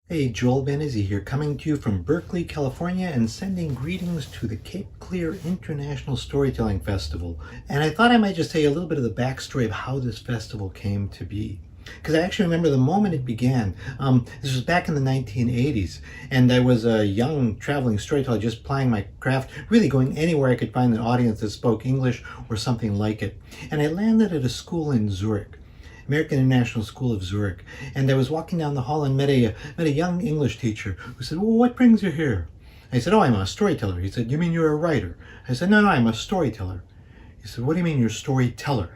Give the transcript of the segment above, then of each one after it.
Hey, Joel Ben Izzy here, coming to you from Berkeley, California, and sending greetings to the Cape Clear International Storytelling Festival. And I thought I might just tell you a little bit of the backstory of how this festival came to be. Because I actually remember the moment it began. This was back in the 1980s, and I was a young traveling storyteller just plying my craft, really going anywhere I could find an audience that spoke English or something like it. And I landed at a school in Zurich. American International School of Zurich, and I was walking down the hall and met a young English teacher who said, "Well, what brings you here?" I said, "Oh, I'm a storyteller." He said, "You mean you're a writer?" I said, "No, I'm a storyteller." He said, "What do you mean you're a storyteller?"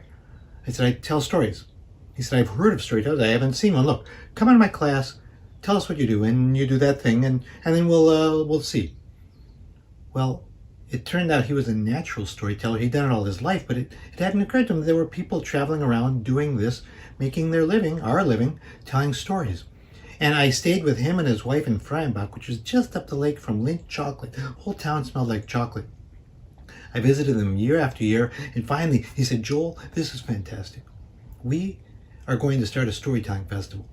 I said, "I tell stories." He said, "I've heard of storytellers. I haven't seen one. Look, come into my class, tell us what you do, and you do that thing, and then we'll see." Well, it turned out he was a natural storyteller. He'd done it all his life, but it hadn't occurred to him that there were people traveling around doing this, making their living, our living, telling stories. And I stayed with him and his wife in Freienbach, which was just up the lake from Lindt chocolate. The whole town smelled like chocolate. I visited them year after year, and finally he said, "Joel, this is fantastic. We are going to start a storytelling festival."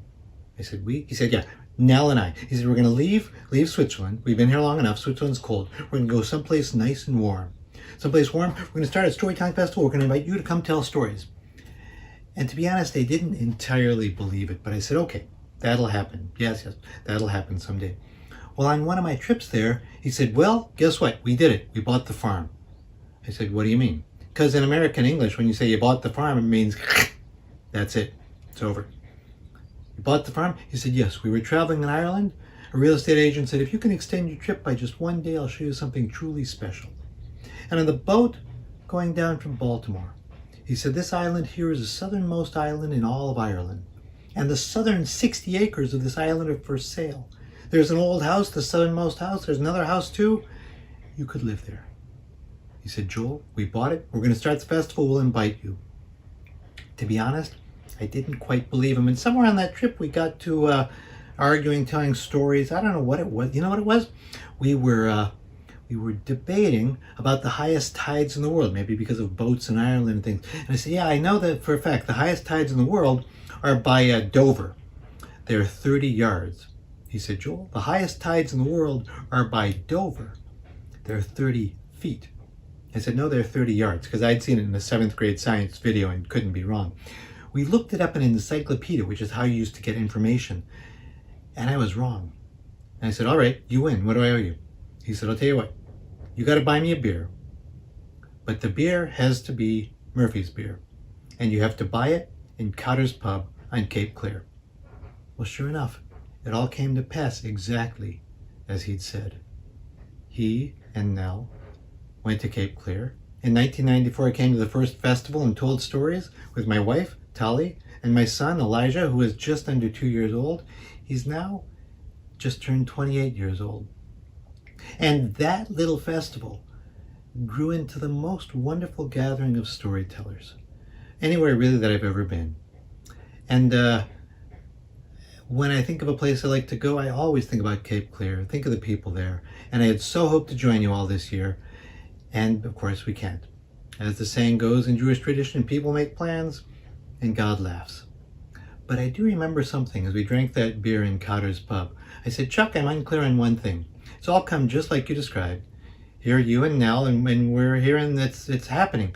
I said, "We?" He said, "Yeah, Nell and I." He said, "We're going to leave Switzerland. We've been here long enough. Switzerland's cold. We're going to go someplace nice and warm. Someplace warm. We're going to start a storytelling festival. We're going to invite you to come tell stories." And to be honest, I didn't entirely believe it, but I said, "Okay, that'll happen. Yes, that'll happen someday." Well, on one of my trips there, he said, "Well, guess what? We did it. We bought the farm." I said, "What do you mean?" Because in American English, when you say you bought the farm, it means that's it. It's over. "You bought the farm?" He said, "Yes, we were traveling in Ireland. A real estate agent said, 'If you can extend your trip by just one day, I'll show you something truly special.' And on the boat going down from Baltimore, he said, 'This island here is the southernmost island in all of Ireland. And the southern 60 acres of this island are for sale. There's an old house, the southernmost house. There's another house too. You could live there.' He said, 'Joel, we bought it. We're going to start the festival. We'll invite you.' To be honest, I didn't quite believe him. And somewhere on that trip, we got to arguing, telling stories. I don't know what it was. You know what it was? We were debating about the highest tides in the world, maybe because of boats in Ireland and things. And I said, "Yeah, I know that for a fact. The highest tides in the world are by Dover. They're 30 yards. He said, "Joel, the highest tides in the world are by Dover. They're 30 feet. I said, "No, they're 30 yards, because I'd seen it in the 7th grade science video and couldn't be wrong. We looked it up in an encyclopedia, which is how you used to get information, and I was wrong. And I said, "All right, you win. What do I owe you?" He said, "I'll tell you what. You got to buy me a beer, but the beer has to be Murphy's beer, and you have to buy it in Cotter's Pub on Cape Clear." Well, sure enough, it all came to pass exactly as he'd said. He and Nell went to Cape Clear. In 1994, I came to the first festival and told stories with my wife, Tali, and my son, Elijah, who is just under 2 years old. He's now just turned 28 years old. And that little festival grew into the most wonderful gathering of storytellers, anywhere really that I've ever been. And when I think of a place I like to go, I always think about Cape Clear, think of the people there. And I had so hoped to join you all this year. And of course we can't. As the saying goes in Jewish tradition, people make plans and God laughs. But I do remember something as we drank that beer in Cotter's Pub. I said, "Chuck, I'm unclear on one thing. It's all come just like you described. Here you and Nell, and we're here and it's happening.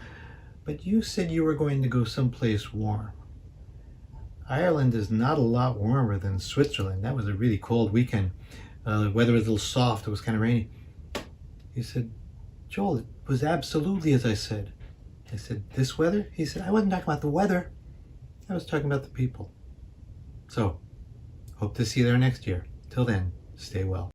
But you said you were going to go someplace warm. Ireland is not a lot warmer than Switzerland. That was a really cold weekend. The weather was a little soft. It was kind of rainy." He said, "Joel, it was absolutely as I said." I said, "This weather?" He said, "I wasn't talking about the weather. I was talking about the people." So, hope to see you there next year. Till then, stay well.